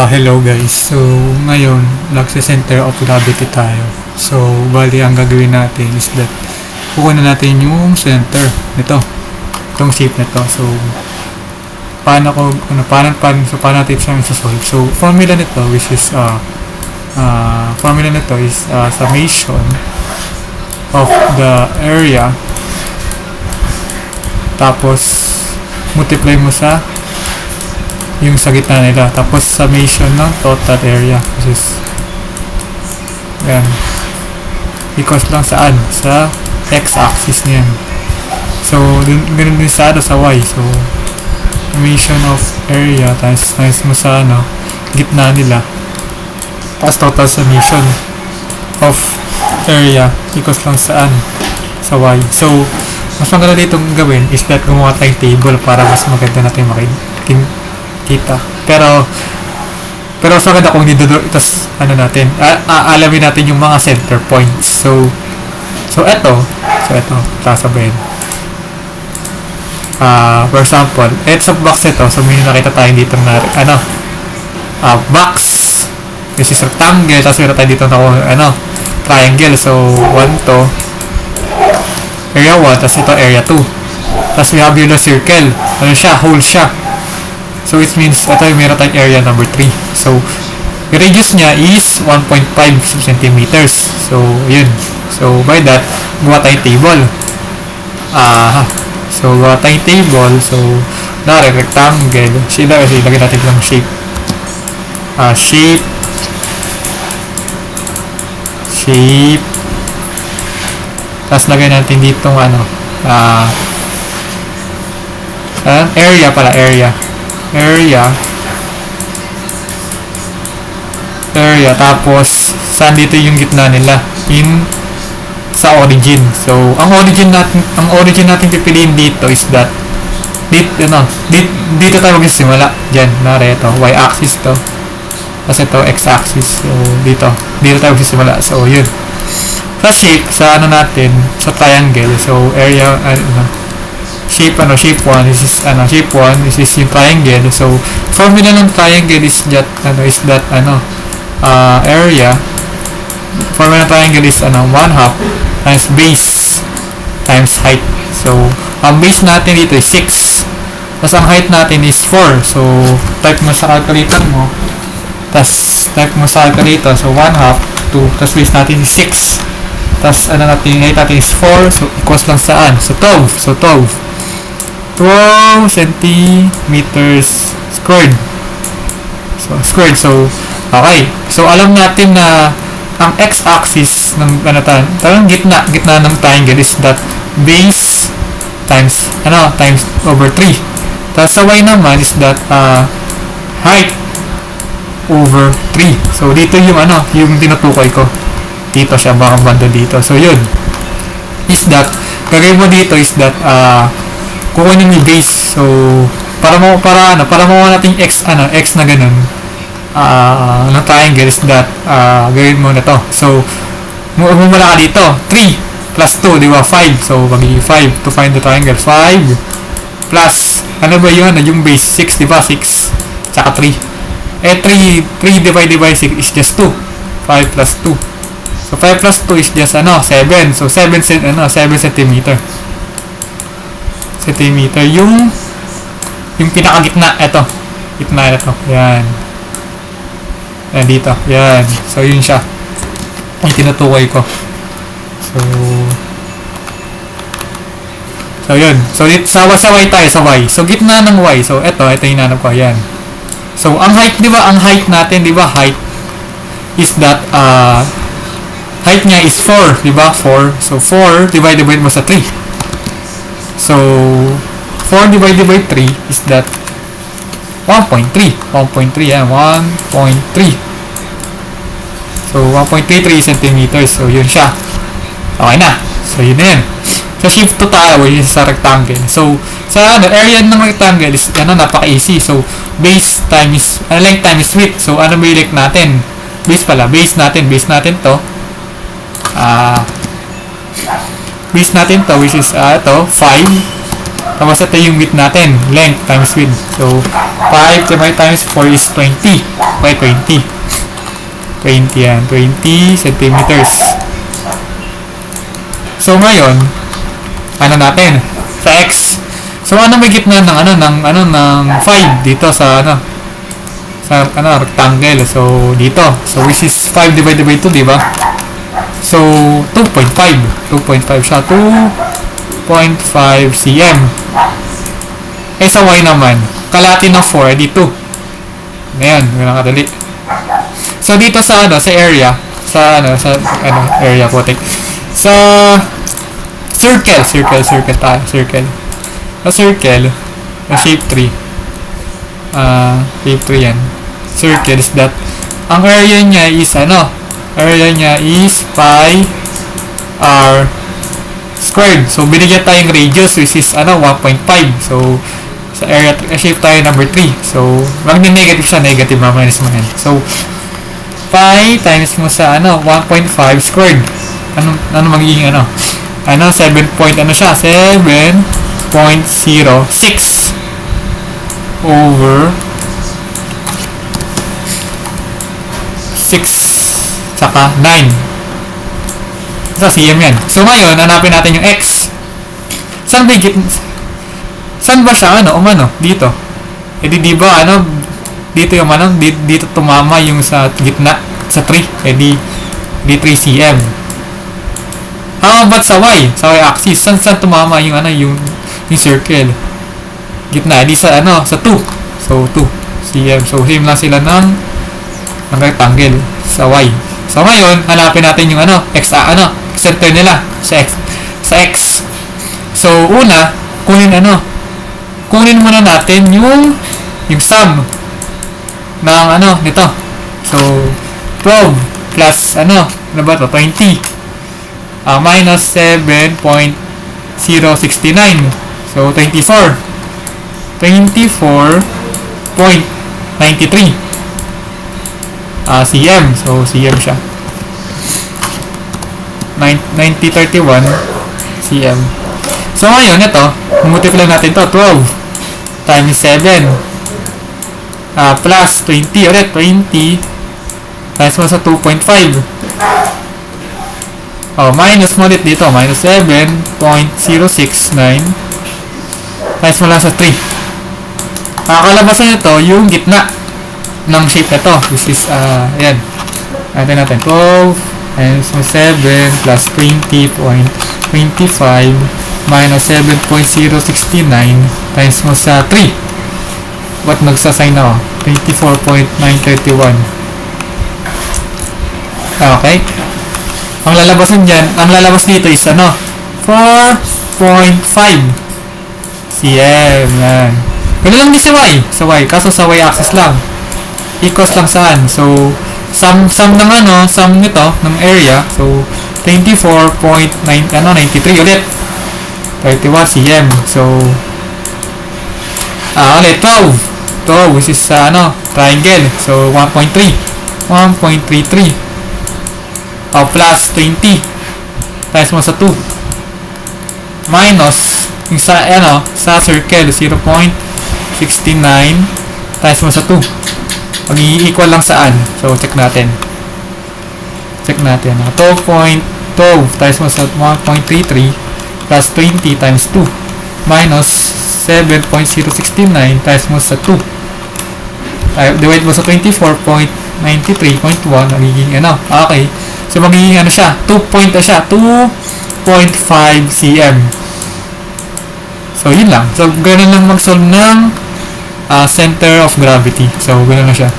Hello guys. So, ngayon, nagse-center of gravity tayo. So, bali ang gagawin natin is that kukunin natin yung center nito. Itong shape nito. So, paano natin siyang isa-solve? So, formula nito which is summation of the area tapos multiply mo sa yung sa gitna nila, tapos summation ng total area, which is yan, equals lang saan? Sa x-axis niyan. So, ganun din sa y. So, summation of area times mo sa gitna nila, tapos total summation of area equals lang saan? Sa y. So, mas maganda dito gawin is that gumawa tayong table para mas maganda natin kita. Pero mas maganda kung itas alamin natin yung mga center points. So eto sasabihin. For example, edge of box ito. So may nakita tayo dito na box. This is rectangle. Tapos meron tayo dito na triangle. So 1 to area 1, tapos ito area 2. Tapos we have yun na circle. Hole siya. So it means ito yung meron tayong area number 3. So yung radius niya is 1.5 centimeters. So yun. So by that, gawa tayong table. So gawa tayong table. So rectangle. Lagyan natin lang shape. Shape. Tapos lagyan natin dito area pala, area, tapos saan dito yung gitna nila sa origin. So ang origin natin pipiliin dito is that dito tayo magsisimula diyan, ito y-axis to, kasi ito x-axis. So dito tayo magsisimula. So yun. Sa shape, sa natin sa triangle. So area shape 1, this is yung triangle. So formula ng triangle is that area. Formula ng triangle is 1/2 times base times height. So ang base natin dito is 6, tapos ang height natin is 4. So type mo sa calculator mo, so 1/2 tapos base natin is 6, tapos height natin is 4. So equals lang saan? So 12 centimeters squared. So okay. So alam natin na ang x-axis ng gitna ng triangle is that base times over 3. Tapos sa y naman is that height over 3. So dito yung tinutukoy ko. Dito siya, baka banda dito. So yun is that gagawin mo dito is that kukunin yung base. So para makuha natin x na ganun ng triangle is that gawin mo na to. So mumula ka dito, 3 plus 2, di ba? 5. So magiging 5 to find the triangle. 5 plus yung base 6, di ba? 6 tsaka 3. 3 divided by 6 is just 2. 5 plus 2. So 5 plus 2 is just 7. So 7 centimeter. Yung pinakagitna, gitna ito. Yan dito. Yan. So yun siya. Yung tinutukoy ko. So yun. So sa y tayo, sa y. So gitna ng y. So ito yung hinanap ko. Yan. So ang height, di ba? Ang height natin, di ba? Height is that height niya is 4, di ba? 4. So 4 divided mo sa 3. So 4 divided by 3 is that 1.3 yan, 1.3. So 1.33 centimeters. So yun siya. Okay na. So yun na yan. So shift to tayo, which is sa rectangle. So sa area ng rectangle is napaka-easy. So base times length times width. So ano ba yung length natin? Base natin to base natin to which is 5 Tapos ito yung width natin, length times width. So 5 divided times 4 is 20. Okay, 20 yan, 20 centimeters. So ngayon, ano natin sa x? So ano may gitna ng ng 5 dito sa rectangle. So dito. So which is 5 divided by 2, di ba? So 2.5 siya. 2.5 cm. Eh sa y naman, kalahati ng 4 dito. Ngayon, nakadali. So dito sa area, area putik. Sa circle tayo. A circle, a shape 3. Shape 3 yan. Circle is that ang area niya is pi r squared. So binigyan tayong radius which is 1.5. So sa area shape tayo number 3. So wag na negative siya, negative minus mo yan. So pi times mo sa 1.5 squared. Ano magiging 7 point siya? 7.06 over 6 saka 9 sa cm yan. So ngayon, hanapin natin yung x. Saan ba siya dito? E di ba dito yung dito tumama yung sa gitna sa 3. E di 3 cm. How about sa y? Sa y axis, saan tumama yung yung circle? Gitna, di sa sa 2. So 2 cm. So same lang sila ng rectangle sa y. So ngayon, hanapin natin yung center nila sa x. So una, kunin muna natin yung sum ng nito. So 12 plus 20 minus 7.069. So 24.93 cm. So cm siya. 9031 cm. So ngayon ito, multiply natin to 12 times 7 plus 20 ulit, 20 times mo sa 2.5. Minus mo ulit dito, minus 7.069 times mo lang sa 3. Kakalabasan nito yung gitna ng shape nito, which is ayan. Natin 12 times mo 7 plus 20.25 minus 7.069 times mo sa 3. Ba't nagsasign ako? 24.931. Okay. Ang lalabas dito is 4.5 cm. Yan. Ganun lang din sa y. Kaso sa y axis lang. Equals lang saan. So, sum nito, ng area. So, 24.93 ulit. 31 cm. So, ulit 12 which is triangle. So 1.33 plus 20 times mo sa 2 minus yung sa circle 0.69 times mo sa 2. Mag-i-equal lang saan? So check natin 12.12 times mo sa 1.33 plus 20 times 2 minus 7.069 times mo sa 2. Divide mo sa 24.93.1 magiging okay. So magiging siya 2.5 cm. So yun lang. So ganun lang mag-solve ng center of gravity. So ganun na siya.